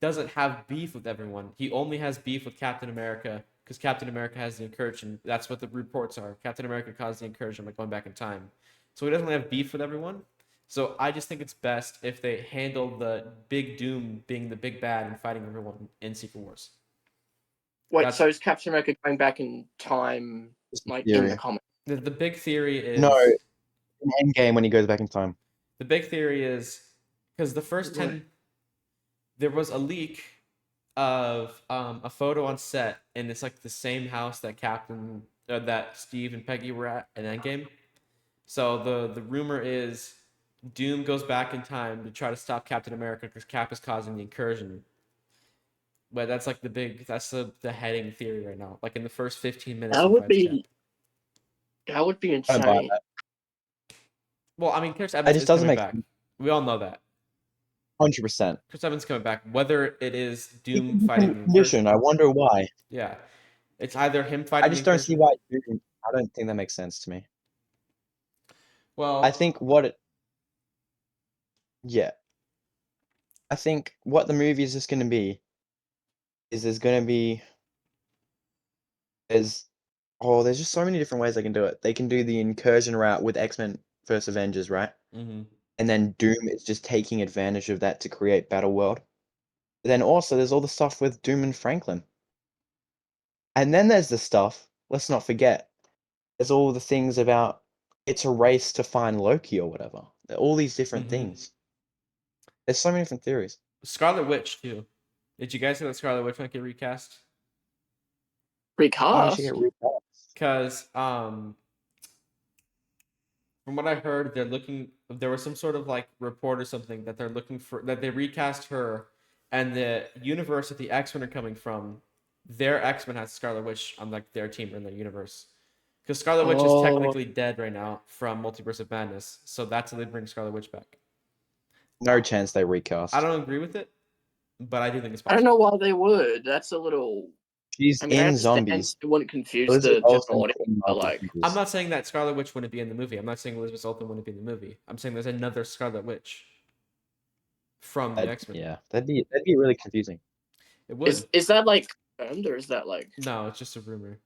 doesn't have beef with everyone. He only has beef with Captain America because Captain America has the incursion. That's what the reports are. Captain America caused the incursion by going back in time. So he doesn't really have beef with everyone. So I just think it's best if they handle the big Doom being the big bad and fighting everyone in Secret Wars. Wait, so is Captain America going back in time, like in the comic? The big theory is No, in Endgame when he goes back in time. The big theory is because the first 10, there was a leak of a photo on set, and it's like the same house that that Steve and Peggy were at in Endgame. So the rumor is Doom goes back in time to try to stop Captain America because Cap is causing the incursion. But that's like that's the heading theory right now. Like in the first 15 minutes, That would be insane. Well, I mean, Chris Evans is coming back. We all know that. 100%. Chris Evans coming back. Whether it is Doom fighting the condition, I wonder why. Yeah, it's either him fighting. I just don't see why. I don't think that makes sense to me. Well, I think I think what the movie is just going to be is there's just so many different ways they can do it. They can do the incursion route with X-Men vs. Avengers, right? Mm-hmm. And then Doom is just taking advantage of that to create Battle World. But then also there's all the stuff with Doom and Franklin. And then there's the stuff, let's not forget, there's all the things about it's a race to find Loki or whatever. All these different things. There's so many different theories. Scarlet Witch too. Did you guys say that Scarlet Witch might get recast? Recast? Because from what I heard, there was some sort of like report or something that they're looking for, that they recast her, and the universe that the X-Men are coming from, their X-Men has Scarlet Witch on like their team or in their universe. Because Scarlet Witch is technically dead right now from Multiverse of Madness, so that's how they bring Scarlet Witch back. No chance they recast. I don't agree with it, but I do think it's possible. I don't know why they would. That's a little. She's in Zombies. It wouldn't confuse the general audience. Like, I'm not saying that Scarlet Witch wouldn't be in the movie. I'm not saying Elizabeth Olsen wouldn't be in the movie. I'm saying there's another Scarlet Witch from the X-Men. Yeah, that'd be really confusing. It would. Is that like confirmed or is that like? No, it's just a rumor.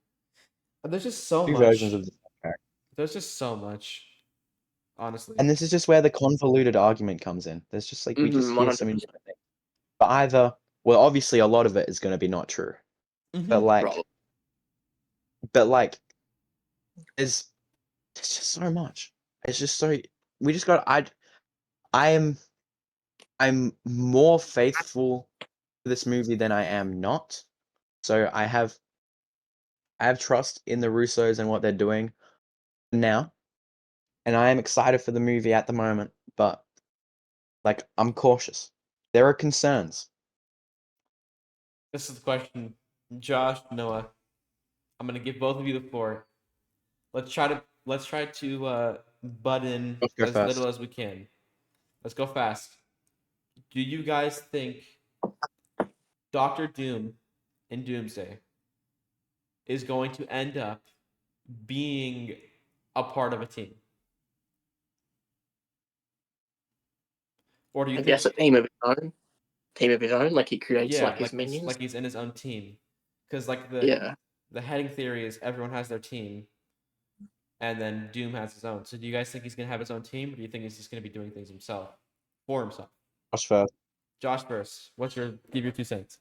There's just so Two much. versions of the character. There's just so much, honestly. And this is just where the convoluted argument comes in. There's just like we just hear so many different things. But obviously a lot of it is going to be not true. But there's just so much. It's just so we just got. I'm more faithful to this movie than I am not. So I have trust in the Russos and what they're doing now, and I am excited for the movie at the moment. But like, I'm cautious. There are concerns. This is the question, Josh, Noah. I'm gonna give both of you the floor. Let's try to butt in as little as we can. Let's go fast. Do you guys think Doctor Doom in Doomsday is going to end up being a part of a team? Or do you think a team of his own? Team of his own, like he creates like his minions? Like he's in his own team. Because like the heading theory is everyone has their team, and then Doom has his own. So do you guys think he's gonna have his own team, or do you think he's just gonna be doing things for himself? Josh first. Give your 2 cents.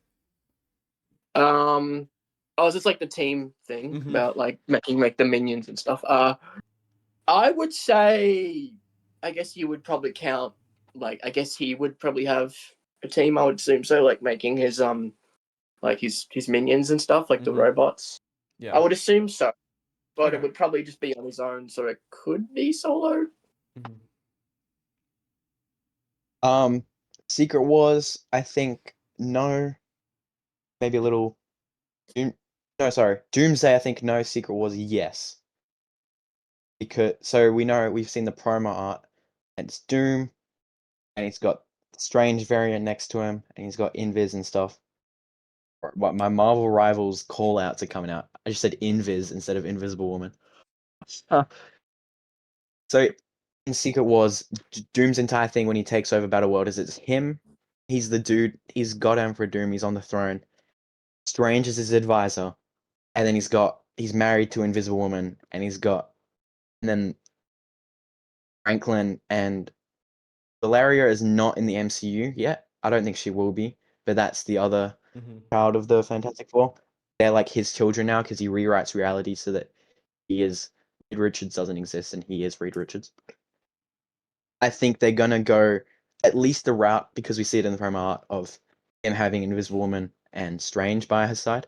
Is this like the team thing about like making like the minions and stuff? I would say, I guess you would probably count. Like, I guess he would probably have a team. I would assume so, like making his like his minions and stuff, like the robots. Yeah, I would assume so, but it would probably just be on his own, so it could be solo. Secret Wars, I think no. Maybe a little. Doomsday, I think no. Secret Wars, yes. Because we've seen the promo art, and it's Doom, and he's got Strange variant next to him, and he's got Invis and stuff. What my Marvel Rivals call outs are coming out. I just said Invis instead of Invisible Woman. So in Secret Wars, Doom's entire thing when he takes over Battleworld is it's him. He's the dude. He's God Emperor Doom. He's on the throne. Strange is his advisor, and then he's married to Invisible Woman, and then Franklin and Valeria is not in the MCU yet. I don't think she will be, but that's the other child of the Fantastic Four. They're like his children now because he rewrites reality so that Reed Richards doesn't exist and he is Reed Richards. I think they're gonna go at least the route, because we see it in the promo art, of him having Invisible Woman and Strange by his side.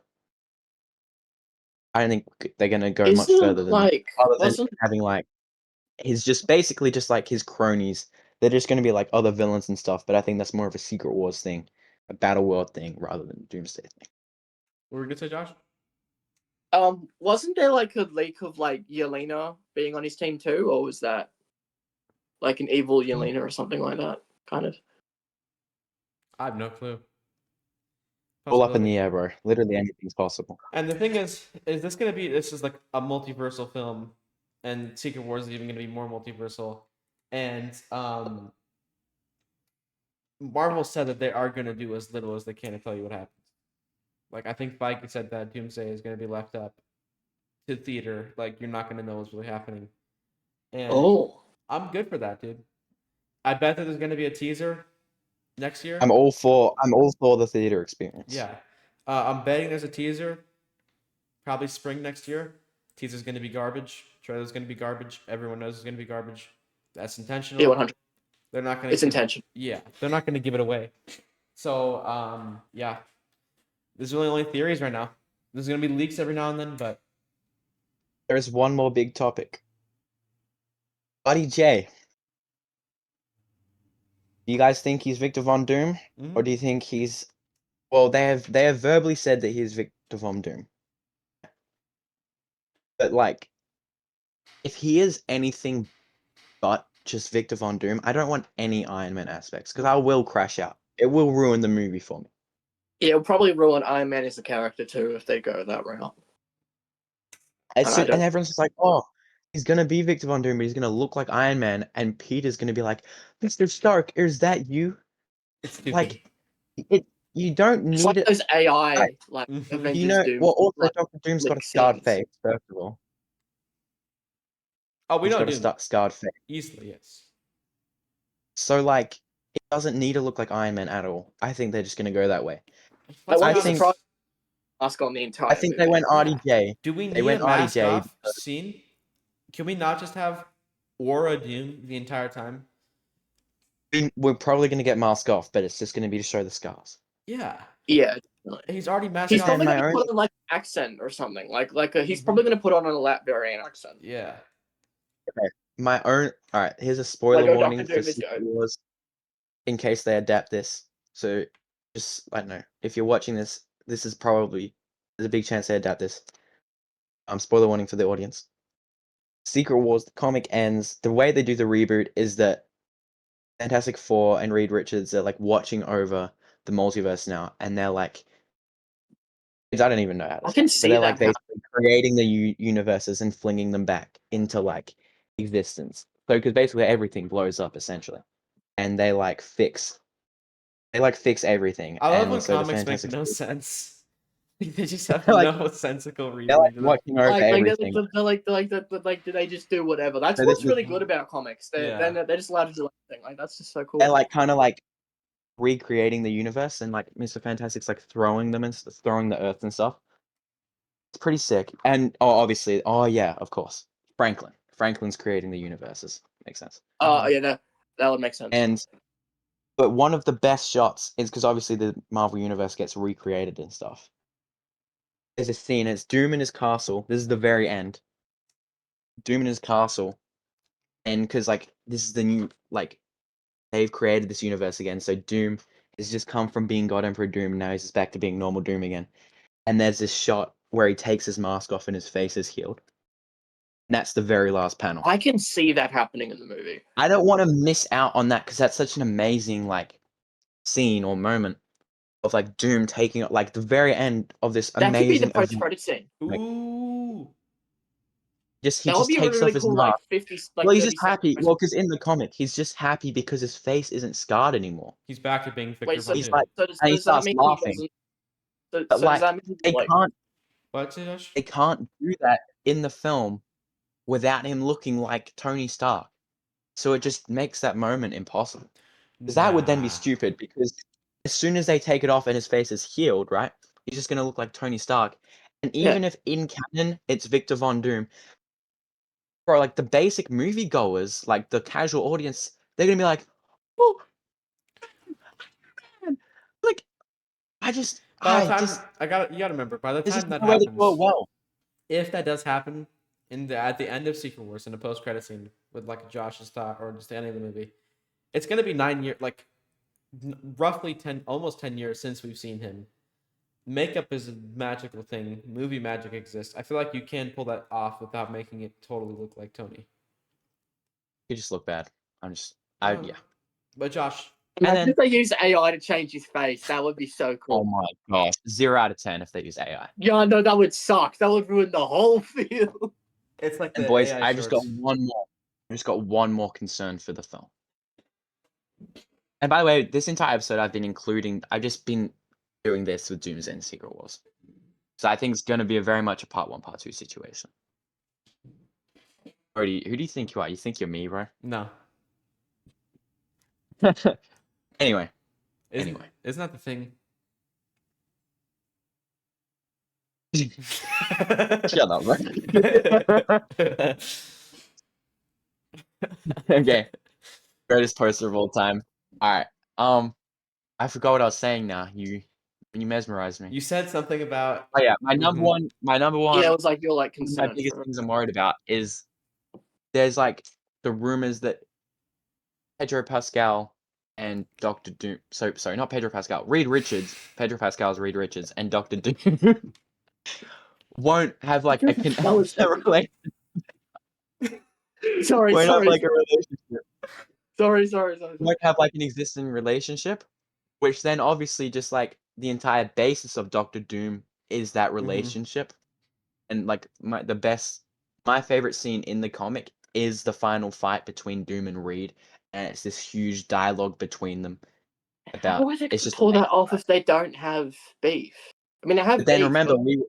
I don't think they're gonna go much further than that, other than having like basically just like his cronies. They're just gonna be like other villains and stuff, but I think that's more of a Secret Wars thing, a Battle World thing, rather than a Doomsday thing. What were you gonna say, Josh? Wasn't there like a leak of like Yelena being on his team too, or was that like an evil Yelena or something like that? Kind of. I have no clue. All up in the air, bro. Literally anything's possible. And the thing is this is like a multiversal film, and Secret Wars is even gonna be more multiversal. And Marvel said that they are gonna do as little as they can to tell you what happens. Like, I think Feige said that Doomsday is gonna be left up to theater. Like, you're not gonna know what's really happening. And I'm good for that, dude. I bet that there's gonna be a teaser next year. I'm all for the theater experience. Yeah. I'm betting there's a teaser. Probably spring next year. Teaser's gonna be garbage. Trailer's gonna be garbage. Everyone knows it's gonna be garbage. That's intentional. Yeah, 100. They're not gonna. It's intentional. Yeah, they're not gonna give it away. So, yeah. There's really only theories right now. There's gonna be leaks every now and then, but there is one more big topic. Buddy J. Do you guys think he's Victor Von Doom, or do you think he's? Well, they have verbally said that he's Victor Von Doom, but like, if he is anything but just Victor Von Doom, I don't want any Iron Man aspects, because I will crash out. It will ruin the movie for me. Yeah, it'll probably ruin Iron Man as a character too if they go that route. And everyone's just like, oh, he's gonna be Victor Von Doom, but he's gonna look like Iron Man, and Peter's gonna be like, Mr. Stark, is that you? it's stupid. Like, you don't need It's like it. those AI like Avengers Doom. Well, also like, Dr. Doom's got a scarred face, first of all. Oh, we know he's got a scarred face. Easily, yes. So like, it doesn't need to look like Iron Man at all. I think they're just gonna go that way. I think mask on the entire. I think they went RDJ. Do we need they went a mask RDJ off scene? Can we not just have Aura Doom the entire time? We're probably gonna get mask off, but it's just gonna be to show the scars. Yeah. Yeah. He's already masked He's off. probably gonna put on like an accent or something. He's probably gonna put on a Latvian accent. Yeah. Okay. Alright, here's a spoiler warning for Secret Wars, in case they adapt this. So just, I don't know, if you're watching this, there's a big chance they adapt this. Spoiler warning for the audience. Secret Wars, the comic ends, the way they do the reboot is that Fantastic Four and Reed Richards are like watching over the multiverse now, and they're like, I don't even know how to. I can see they're that like basically creating the universes and flinging them back into like existence. So because basically everything blows up essentially, and they fix everything. I love when so comics make no sense. They just have no sensical reason. They're like watching over everything. Do they just do whatever? That's what's really good about comics. They're just allowed to do anything. Like, that's just so cool. They're like kind of like recreating the universe, and like Mr. Fantastic's like throwing them and throwing the Earth and stuff. It's pretty sick. And obviously, yeah, of course, Franklin's creating the universes. Makes sense. Yeah, that would make sense. But one of the best shots is because obviously the Marvel universe gets recreated and stuff. There's a scene. It's Doom in his castle. This is the very end. Doom in his castle, and because this is the new they've created this universe again. So Doom has just come from being God Emperor Doom, and now he's just back to being normal Doom again. And there's this shot where he takes his mask off and his face is healed. And that's the very last panel. I can see that happening in the movie. I don't want to miss out on that because that's such an amazing scene or moment of Doom taking the very end of this amazing. That could be the post-credit scene. Ooh. He just takes off his mask. 50, well, he's just happy. Well, because in the comic, he's just happy because his face isn't scarred anymore. He's back to being Victor. Wait, so he's does and he that starts mean laughing. does that mean they can't. What, Josh? They can't do that in the film without him looking like Tony Stark. So it just makes that moment impossible. Because that would then be Nah. stupid, because as soon as they take it off and his face is healed, right? He's just gonna look like Tony Stark. And even if in canon it's Victor Von Doom, bro, like the basic moviegoers, like the casual audience, they're gonna be like, "Oh, man." Like, By the time you gotta remember, by the there's time just that no way to do happens, it well. if that does happen at the end of Secret Wars in a post credit scene with like Josh's thought or just the end of the movie, it's gonna be 9 years, like roughly 10, almost 10 years since we've seen him. Makeup is a magical thing. Movie magic exists. I feel like you can pull that off without making it totally look like Tony. You just look bad. Yeah. But Josh, And Imagine then, if they use AI to change his face. That would be so cool. oh my gosh, 0 out of 10 if they use AI. Yeah, no, that would suck. That would ruin the whole feel. it's like And the boys, AI I just got shorts. one more. I just got one more concern for the film. And by the way, this entire episode I've just been doing this with Doomsday and Secret Wars. So I think it's going to be very much a part 1, part 2 situation. Brody, who do you think you are? You think you're me, bro? No. Anyway. Isn't that the thing? Shut up, bro. Okay. Greatest poster of all time. Alright. I forgot what I was saying now. You mesmerized me. You said something about. Oh yeah, my number one Yeah, it was like you're like one of my concerned. biggest For things I'm worried about is there's like the rumors that Pedro Pascal and Dr. Doom. Sorry, not Pedro Pascal. Reed Richards. Pedro Pascal's Reed Richards and Dr. Doom won't have like a relationship. Sorry, Won't have sorry, like a relationship. sorry. Won't have like an existing relationship, which then obviously just like the entire basis of Doctor Doom is that relationship, and like my favorite scene in the comic is the final fight between Doom and Reed, and it's this huge dialogue between them about. How are they It's gonna just pull that amazing, off right? if they don't have beef? I mean, they have But then beef. remember, But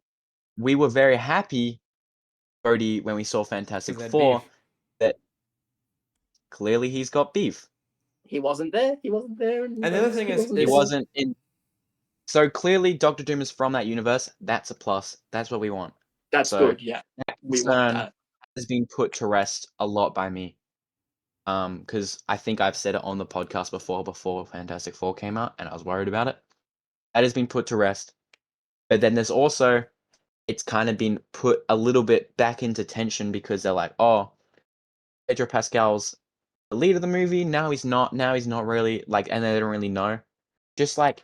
we were very happy, Brody, when we saw Fantastic Because they had Four, beef. that clearly he's got beef. he wasn't there. He wasn't there. And the other thing is, He wasn't in. So clearly, Doctor Doom is from that universe. That's a plus. That's what we want. That's So good. Yeah, that we want concern that. has been put to rest a lot by me. Because I think I've said it on the podcast before Fantastic Four came out, and I was worried about it. That has been put to rest. But then there's also, it's kind of been put a little bit back into tension because they're like, oh, Pedro Pascal's the lead of the movie. Now he's not. Now he's not really like, and they don't really know. Just like,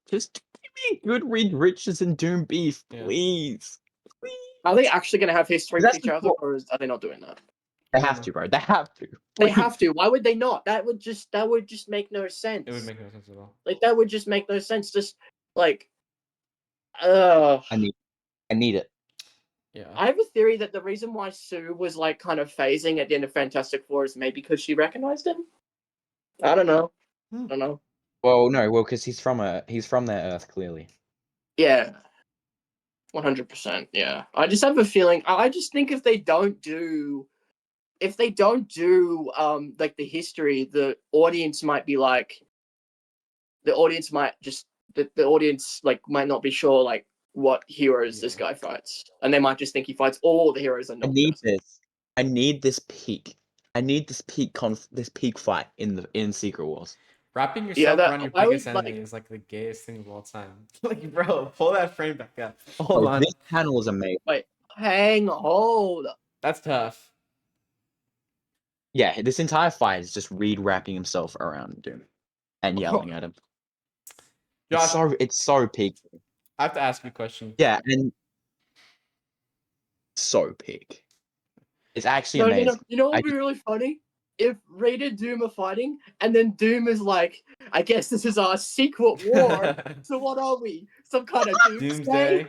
just give me a good Reed Richards and Doom beef, please. Please. Are they actually going to have history with That's each other, or are they not doing that? They have to, bro. They have to. They have to. Why would they not? That would just make no sense. It would make no sense at all. Like that would just make no sense. Just like, I need it. Yeah. I have a theory that the reason why Sue was like kind of phasing at the end of Fantastic Four is maybe because she recognized him. I don't know. I don't know. Well, no, because he's from their Earth, clearly. Yeah. 100%. Yeah. I just have a feeling. I just think if they don't do like the history, the audience might be like, the audience like might not be sure like what heroes this guy fights, and they might just think he fights all the heroes. And I need this peak. I need this peak fight in Secret Wars. Wrapping yourself around your I biggest would, enemy is like the gayest thing of all time. Like, bro, pull that frame back up. Hold on. This panel is amazing. Wait, hold up. That's tough. Yeah, this entire fight is just Reed wrapping himself around Doom and yelling at him. Josh, It's so peak. I have to ask you a question. Yeah, and so peak. It's actually amazing. You know what would be really funny? If Reed and Doom are fighting, and then Doom is like, I guess this is our secret war. So what are we? Some kind of doomsday?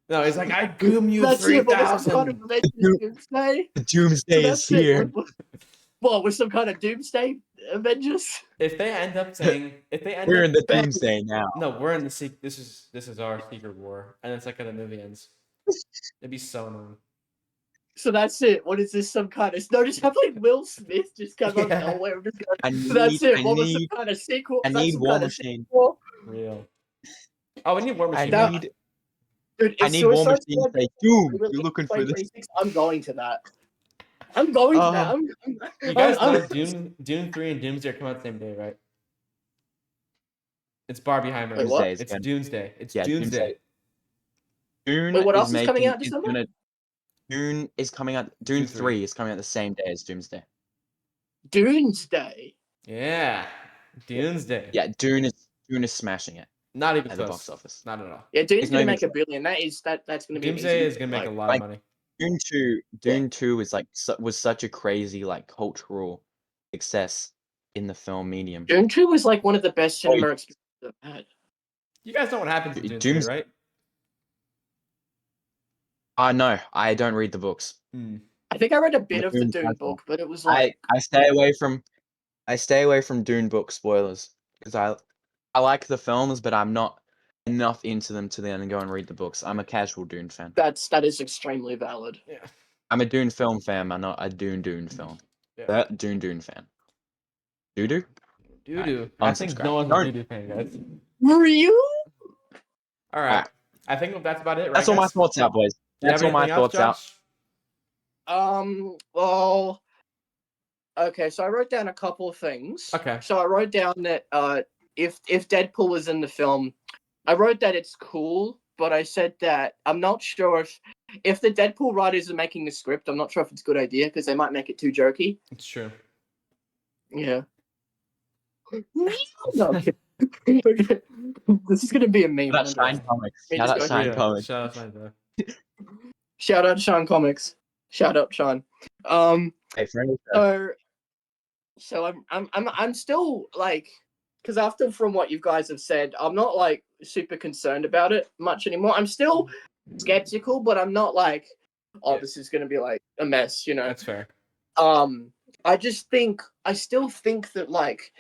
No, he's like, I doom you That's 3,000. Doomsday. The Doomsday is here. What, with some kind of Doomsday Avengers? If they end up saying, if they end We're up, in the Doomsday now. no, we're in the this is our secret war, and it's like how the movie ends. It'd be so annoying. So that's it. What is this? Some kind of no? Just have like Will Smith just come out of nowhere. Just go, that's it. What was some kind of sequel? I need War Machine. Real. Oh, we need War I Machine. need. Dude, I if need War Suicide Machine to Squad say, Doom. released You're looking for this. 2026, I'm going to that. I'm going to that. You guys know Dune 3 and Doomsday are coming out the same day, right? It's Barbieheimer. Wait, what? It's Doomsday. It's Yeah, Doomsday. Dune Wait, what is else is coming making. out December? Dune is coming out. Dune 3 is coming out the same day as Doomsday. Doomsday. Yeah, Doomsday. Yeah, Dune is smashing it Not even at close. the box office. Not at all. Yeah, Dune's It's not gonna even make close. $1 billion. That's gonna be Doomsday an is gonna make a lot Like, of money. Dune 2 is like was such a crazy like cultural success in the film medium. Dune 2 was like one of the best cinema experiences I've had. You guys know what happens in Doomsday, right? No, I don't read the books. I think I read a bit of the Dune book, but it was like I stay away from Dune book spoilers because I like the films, but I'm not enough into them to then go and read the books. I'm a casual Dune fan. that is extremely valid. Yeah. I'm a Dune film fan. I'm not a Dune film. Yeah. Dune fan. Doo-doo? Doo-doo. I think Unsubscribe. Noah's a doo-doo fan, guys. Real? All right. I think that's about it, right? That's all my guys? thoughts out, boys. That's all my thoughts out. Well, okay, so I wrote down a couple of things. Okay. So I wrote down that if Deadpool was in the film, I wrote that it's cool, but I said that I'm not sure if the Deadpool writers are making the script, I'm not sure if it's a good idea because they might make it too jokey. It's true. Yeah. No, okay. This is gonna be a meme. Shout out Shine Comics. Maybe Shout out just go- Shine Comics. Shout out Shine, bro. Shout out Sean Comics. Shout out Sean. Hey, friend. So I'm still like, because after from what you guys have said, I'm not like super concerned about it much anymore. I'm still skeptical, but I'm not like, this is gonna be like a mess, you know. That's fair. I still think that like,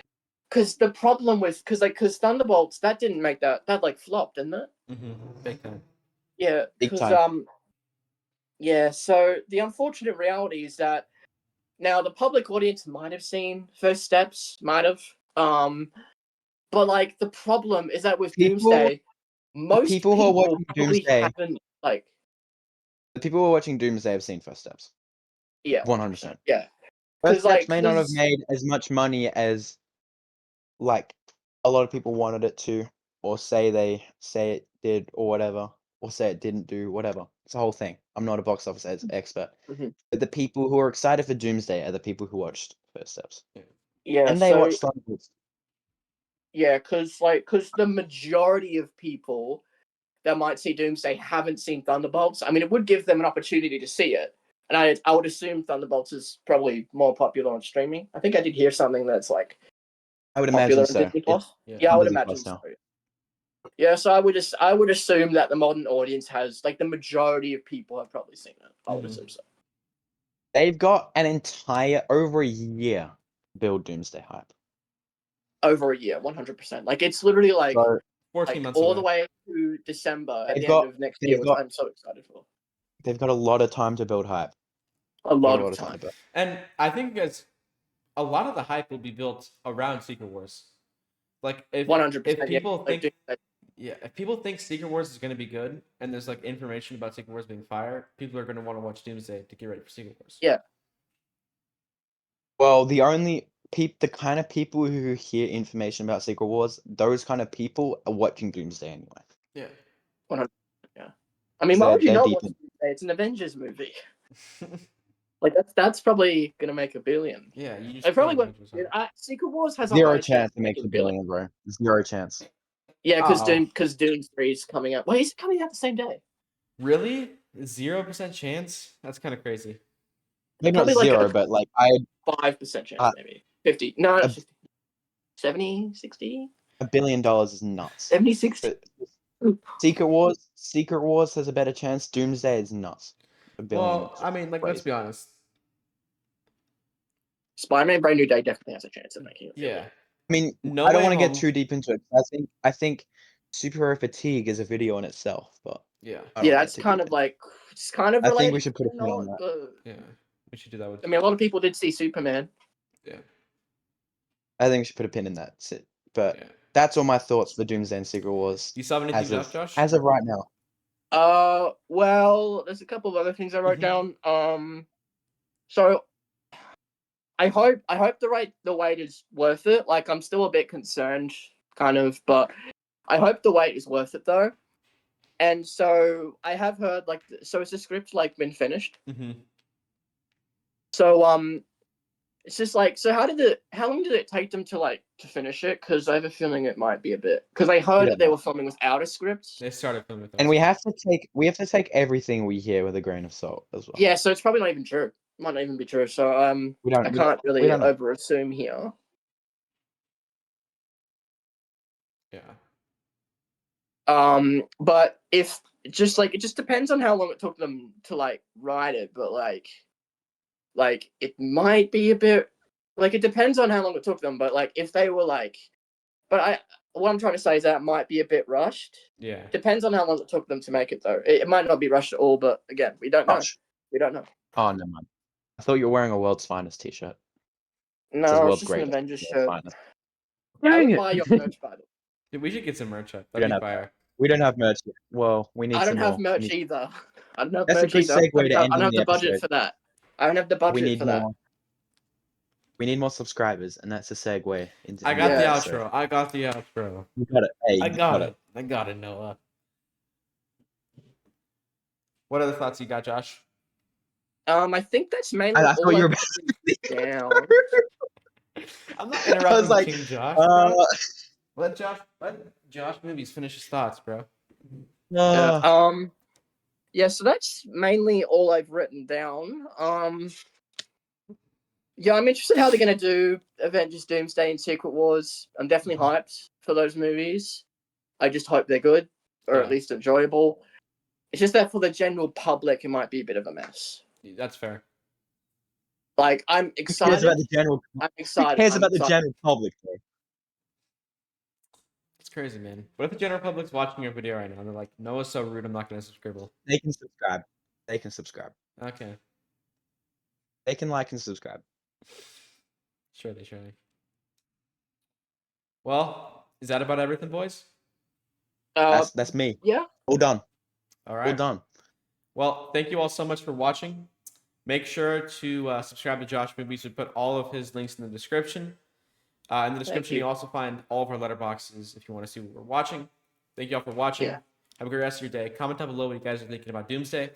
because the problem with because Thunderbolts that didn't make that like flopped, didn't it? Big time. Yeah, Big because time. yeah. So the unfortunate reality is that now the public audience might have seen First Steps, but like the problem is that with Doomsday, most people who are watching probably Doomsday- haven't like The people who are watching Doomsday have seen First Steps. yeah 100%. yeah. First 'Cause, like, Steps may not have 'cause- made as much money as like a lot of people wanted it to, or say it did, or whatever, or say it didn't do, whatever. It's a whole thing. I'm not a box office expert, but the people who are excited for Doomsday are the people who watched First Steps, Yeah, and they so, watched Thunderbolts. Yeah, because the majority of people that might see Doomsday haven't seen Thunderbolts. I mean, it would give them an opportunity to see it, and I would assume Thunderbolts is probably more popular on streaming. I think I did hear something that's like I would popular imagine on so. Disney Plus. Yeah. Yeah, I would Disney imagine Plus now. so. Yeah, so I would assume that the modern audience has like the majority of people have probably seen it. I would assume so. They've got an entire over a year to build Doomsday hype. Over a year, 100%. Like it's literally like, So 14 months all away. the way to December at They've the got- end of next they've year, which got- I'm so excited for. they've got a lot of time to build hype. A lot of to time. build. And I think a lot of the hype will be built around Secret Wars. Like if 100%. people yeah, think if people think Secret Wars is going to be good, and there's like information about Secret Wars being fire, people are going to want to watch Doomsday to get ready for Secret Wars. Yeah. Well, the kind of people who hear information about Secret Wars, those kind of people are watching Doomsday anyway. Yeah. 100%. Yeah. I mean, why would you not watch Doomsday? It's an Avengers movie. Like that's probably gonna make $1 billion. Yeah, you just I probably killed won't. Avengers, Secret Wars has a Zero high chance to of make making $1 billion, bro. Zero chance. Yeah, Uh-oh. because Doom 3 is coming out. Wait, is it coming out the same day? Really? 0% chance? That's kind of crazy. Maybe not Probably like zero, a- but like 5% chance, maybe 50. No, a- 50. 70, 60, $1 billion is nuts. 70, 60. But Secret Wars has a better chance. Doomsday is nuts. $1 billion. Well, I mean, like, let's be honest. Spider-Man Brand New Day definitely has a chance of making it. Yeah. I mean, No I don't Way want to get Home. too deep into it. I think superhero fatigue is a video in itself, but Yeah. I don't Yeah, wanna that's get too kind deep of like it's kind of I think we related should put a to pin on not, that. but Yeah. We should do that with. I mean, a lot of people did see Superman. Yeah. I think we should put a pin in that. That's it. But Yeah. that's all my thoughts for Doomsday and Secret Wars Do you still have anything left, Josh? as of right now. Well, there's a couple of other things I wrote down. So I hope the wait is worth it. Like, I'm still a bit concerned, kind of, but I hope the wait is worth it though. And so I have heard so is the script like been finished? Mm-hmm. So it's just like, so how long did it take them to finish it? Because I have a feeling it might be a bit. Because I heard that they were filming without a script. They started filming with. And we have to take everything we hear with a grain of salt as well. Yeah, so it's probably not even true. Might not even be true. So We don't I can't really we don't know. over assume here. Yeah. But if it just depends on how long it took them to write it, but it might be a bit it depends on how long it took them, but if they were what I'm trying to say is that it might be a bit rushed. Yeah. Depends on how long it took them to make it though. It might not be rushed at all, but again, we don't know. Gosh. We don't know. Oh no, man. I thought you were wearing a World's Finest t-shirt. It says No, it's World's just an Greatest. Avengers World's shirt. Finest. I Dang would it. buy your merch, by the way. Dude, we should get some merch up. We That'd don't be have fire. We don't have merch yet. Well, we need I some don't have more. merch either. I don't have That's a merch good either. segue to I don't ending have the the budget episode. for that. I don't have the budget We need for that. more. We need more subscribers, and that's a segue into I got the Yeah. outro. I got the outro. You got it. Hey, I you got it. I got it, Noah. What other thoughts you got, Josh? I think that's mainly I all thought you were I've about written down. I'm not interrupting like, King Josh, bro. Let Josh movies finish his thoughts, bro. Yeah, so that's mainly all I've written down. Yeah, I'm interested how they're gonna do Avengers Doomsday and Secret Wars. I'm definitely hyped for those movies. I just hope they're good, or at least enjoyable. It's just that for the general public, it might be a bit of a mess. That's fair. I'm excited. Who cares about the general? I'm excited. Who cares about the general public, though? It's crazy, man. What if the general public's watching your video right now and they're like, Noah's so rude, I'm not gonna subscribe. They can subscribe. They can subscribe. Okay. They can like and subscribe. Surely. Well, is that about everything, boys? That's me. Yeah. All done. All right. All done. Well, thank you all so much for watching. Make sure to subscribe to Josh Movies. We put all of his links in the description. In the description, you also find all of our letterboxes if you want to see what we're watching. Thank you all for watching. Yeah. Have a great rest of your day. Comment down below what you guys are thinking about Doomsday.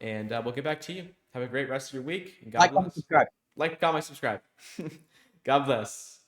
And we'll get back to you. Have a great rest of your week. And God bless. Comment, subscribe. Like, comment, subscribe. God bless.